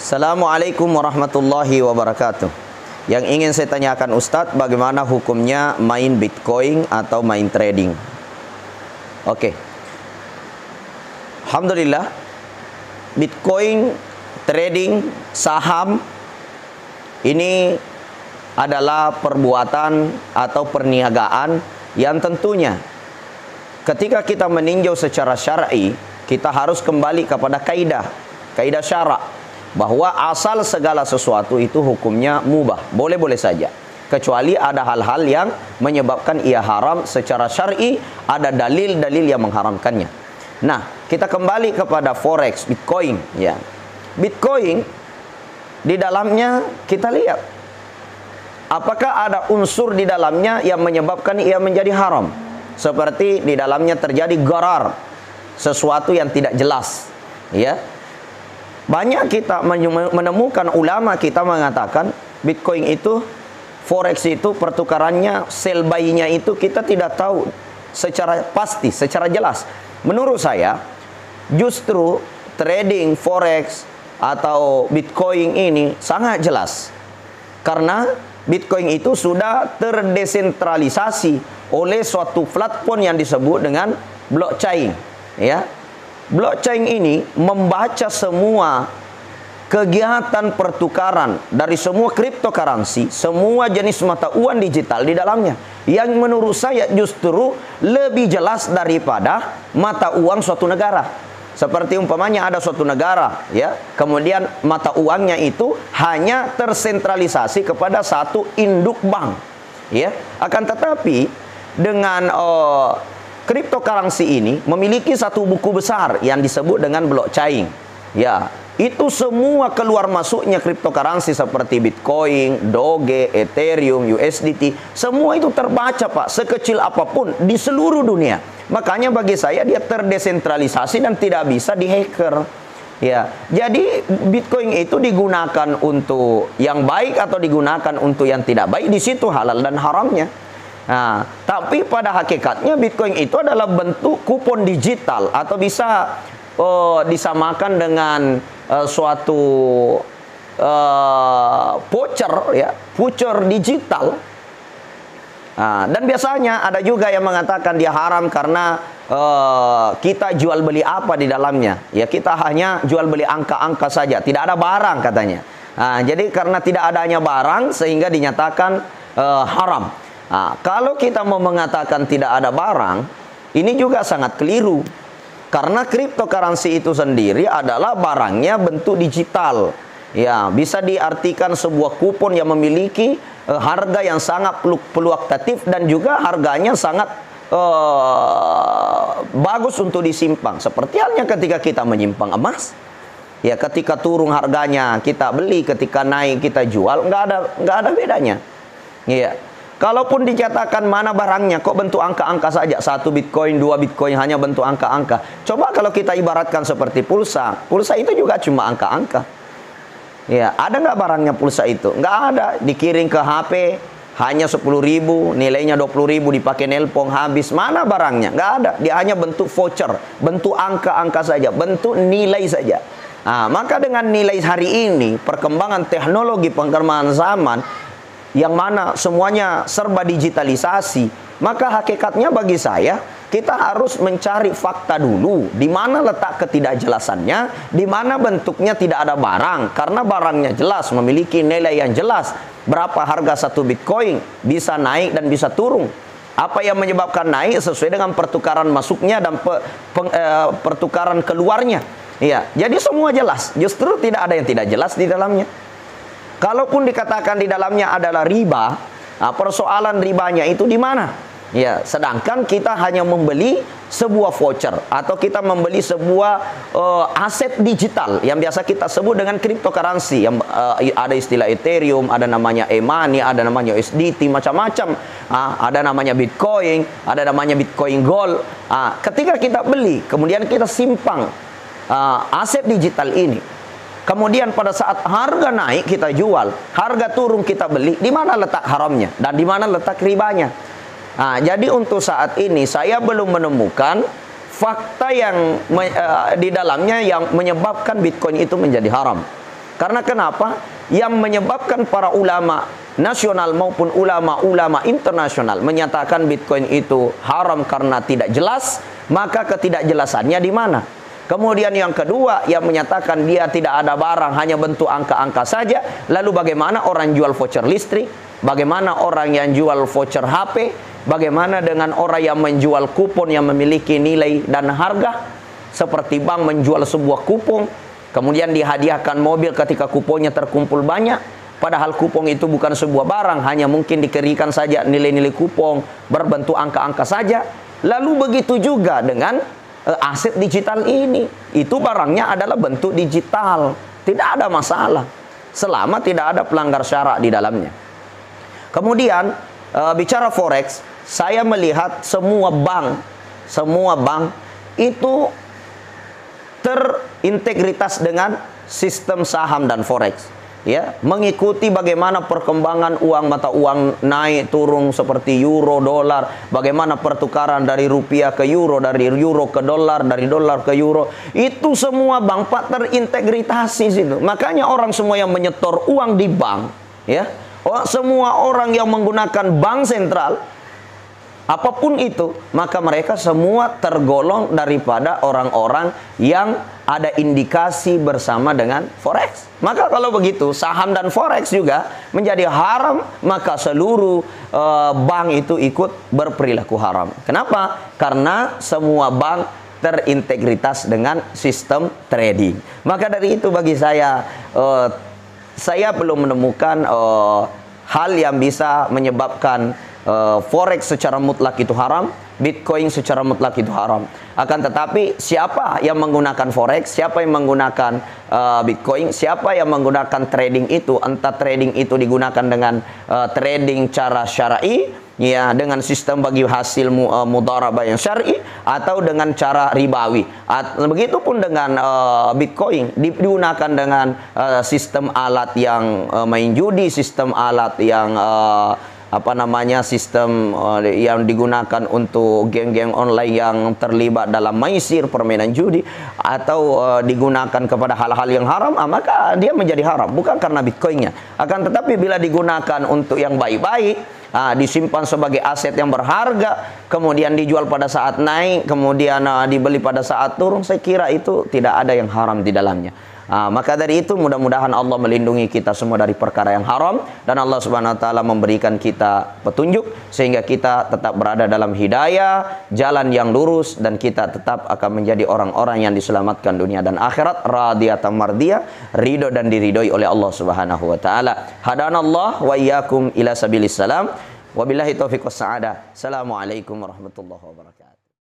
Assalamualaikum warahmatullahi wabarakatuh. Yang ingin saya tanyakan Ustadz, bagaimana hukumnya main Bitcoin atau main trading? Oke. Alhamdulillah, Bitcoin, trading, saham ini adalah perbuatan atau perniagaan yang tentunya ketika kita meninjau secara syar'i, kita harus kembali kepada kaidah syara' bahwa asal segala sesuatu itu hukumnya mubah, boleh-boleh saja, kecuali ada hal-hal yang menyebabkan ia haram secara syar'i, ada dalil-dalil yang mengharamkannya. Nah, kita kembali kepada forex, Bitcoin ya. Bitcoin di dalamnya kita lihat apakah ada unsur di dalamnya yang menyebabkan ia menjadi haram, seperti di dalamnya terjadi gharar, sesuatu yang tidak jelas ya. Banyak kita menemukan ulama kita mengatakan Bitcoin itu, forex itu pertukarannya, sell buy-nya itu kita tidak tahu secara pasti, secara jelas. Menurut saya justru trading forex atau Bitcoin ini sangat jelas, karena Bitcoin itu sudah terdesentralisasi oleh suatu platform yang disebut dengan blockchain ya. Blockchain ini membaca semua kegiatan pertukaran dari semua cryptocurrency, semua jenis mata uang digital di dalamnya, yang menurut saya justru lebih jelas daripada mata uang suatu negara. Seperti umpamanya ada suatu negara ya, kemudian mata uangnya itu hanya tersentralisasi kepada satu induk bank ya. Akan tetapi dengan cryptocurrency ini memiliki satu buku besar yang disebut dengan blockchain ya. Itu semua keluar masuknya cryptocurrency seperti Bitcoin, Doge, Ethereum, USDT, semua itu terbaca Pak, sekecil apapun di seluruh dunia. Makanya bagi saya dia terdesentralisasi dan tidak bisa dihacker ya. Jadi Bitcoin itu digunakan untuk yang baik atau digunakan untuk yang tidak baik, di situ halal dan haramnya. Nah, tapi pada hakikatnya Bitcoin itu adalah bentuk kupon digital atau bisa disamakan dengan suatu voucher ya, voucher digital. Nah, dan biasanya ada juga yang mengatakan dia haram karena kita jual beli apa di dalamnya ya, kita hanya jual beli angka-angka saja, tidak ada barang katanya. Nah, jadi karena tidak adanya barang sehingga dinyatakan haram. Nah, kalau kita mau mengatakan tidak ada barang, ini juga sangat keliru. Karena cryptocurrency itu sendiri adalah barangnya bentuk digital. Ya, bisa diartikan sebuah kupon yang memiliki harga yang sangat fluktuatif dan juga harganya sangat bagus untuk disimpan. Seperti halnya ketika kita menyimpan emas. Ya, ketika turun harganya kita beli, ketika naik kita jual, nggak ada bedanya. Ya. Kalaupun dikatakan mana barangnya, kok bentuk angka-angka saja, 1 Bitcoin, 2 Bitcoin hanya bentuk angka-angka. Coba kalau kita ibaratkan seperti pulsa, pulsa itu juga cuma angka-angka. Ya, ada nggak barangnya pulsa itu? Nggak ada. Dikirim ke HP hanya 10.000, nilainya 20.000, dipakai nelpon habis. Mana barangnya? Nggak ada. Dia hanya bentuk voucher, bentuk angka-angka saja, bentuk nilai saja. Nah, maka dengan nilai hari ini, perkembangan teknologi, perkembangan zaman, yang mana semuanya serba digitalisasi, maka hakikatnya bagi saya kita harus mencari fakta dulu, di mana letak ketidakjelasannya, di mana bentuknya tidak ada barang, karena barangnya jelas, memiliki nilai yang jelas, berapa harga 1 Bitcoin, bisa naik dan bisa turun. Apa yang menyebabkan naik sesuai dengan pertukaran masuknya dan pertukaran keluarnya. Ya, jadi semua jelas, justru tidak ada yang tidak jelas di dalamnya. Kalaupun dikatakan di dalamnya adalah riba, nah persoalan ribanya itu di mana? Ya, sedangkan kita hanya membeli sebuah voucher atau kita membeli sebuah aset digital yang biasa kita sebut dengan cryptocurrency, yang ada istilah Ethereum, ada namanya e-money, ada namanya USDT, macam-macam. Ada namanya Bitcoin, ada namanya Bitcoin Gold. Ketika kita beli, kemudian kita simpan aset digital ini. Kemudian pada saat harga naik kita jual, harga turun kita beli, di mana letak haramnya dan di mana letak ribanya? Nah, jadi untuk saat ini saya belum menemukan fakta yang di dalamnya yang menyebabkan Bitcoin itu menjadi haram. Karena kenapa? Yang menyebabkan para ulama nasional maupun ulama-ulama internasional menyatakan Bitcoin itu haram karena tidak jelas, maka ketidakjelasannya di mana? Kemudian yang kedua, yang menyatakan dia tidak ada barang, hanya bentuk angka-angka saja. Lalu bagaimana orang jual voucher listrik? Bagaimana orang yang jual voucher HP? Bagaimana dengan orang yang menjual kupon yang memiliki nilai dan harga? Seperti bank menjual sebuah kupon, kemudian dihadiahkan mobil ketika kuponnya terkumpul banyak. Padahal kupon itu bukan sebuah barang, hanya mungkin dikeringkan saja nilai-nilai kupon berbentuk angka-angka saja. Lalu begitu juga dengan aset digital ini, itu barangnya adalah bentuk digital, tidak ada masalah selama tidak ada pelanggar syarak di dalamnya. Kemudian bicara forex, saya melihat semua bank itu terintegritas dengan sistem saham dan forex. Ya, mengikuti bagaimana perkembangan uang mata uang naik turun seperti euro, dolar, bagaimana pertukaran dari rupiah ke euro, dari euro ke dolar, dari dolar ke euro, itu semua bank pak terintegritas situ. Makanya orang semua yang menyetor uang di bank, ya, semua orang yang menggunakan bank sentral, apapun itu, maka mereka semua tergolong daripada orang-orang yang ada indikasi bersama dengan forex. Maka kalau begitu, saham dan forex juga menjadi haram, maka seluruh bank itu ikut berperilaku haram. Kenapa? Karena semua bank terintegritas dengan sistem trading. Maka dari itu bagi saya belum menemukan hal yang bisa menyebabkan forex secara mutlak itu haram, Bitcoin secara mutlak itu haram. Akan tetapi siapa yang menggunakan forex, siapa yang menggunakan Bitcoin, siapa yang menggunakan trading itu, entah trading itu digunakan dengan trading cara syar'i, ya, dengan sistem bagi hasil mudharabah yang syar'i, atau dengan cara ribawi. Begitupun dengan Bitcoin digunakan dengan sistem alat yang main judi, sistem alat yang sistem yang digunakan untuk geng-geng online yang terlibat dalam maisir, permainan judi, atau digunakan kepada hal-hal yang haram, maka dia menjadi haram, bukan karena Bitcoinnya. Akan tetapi bila digunakan untuk yang baik-baik, disimpan sebagai aset yang berharga, kemudian dijual pada saat naik, kemudian dibeli pada saat turun, saya kira itu tidak ada yang haram di dalamnya. Maka dari itu mudah-mudahan Allah melindungi kita semua dari perkara yang haram, dan Allah Subhanahu wa taala memberikan kita petunjuk sehingga kita tetap berada dalam hidayah, jalan yang lurus, dan kita tetap akan menjadi orang-orang yang diselamatkan dunia dan akhirat, radiyatan mardiyah, ridho dan diridhoi oleh Allah Subhanahu wa taala. Hadanallah wa iyyakum ila sabilis salam. Wabillahi taufiq was sa'adah. Assalamualaikum warahmatullahi wabarakatuh.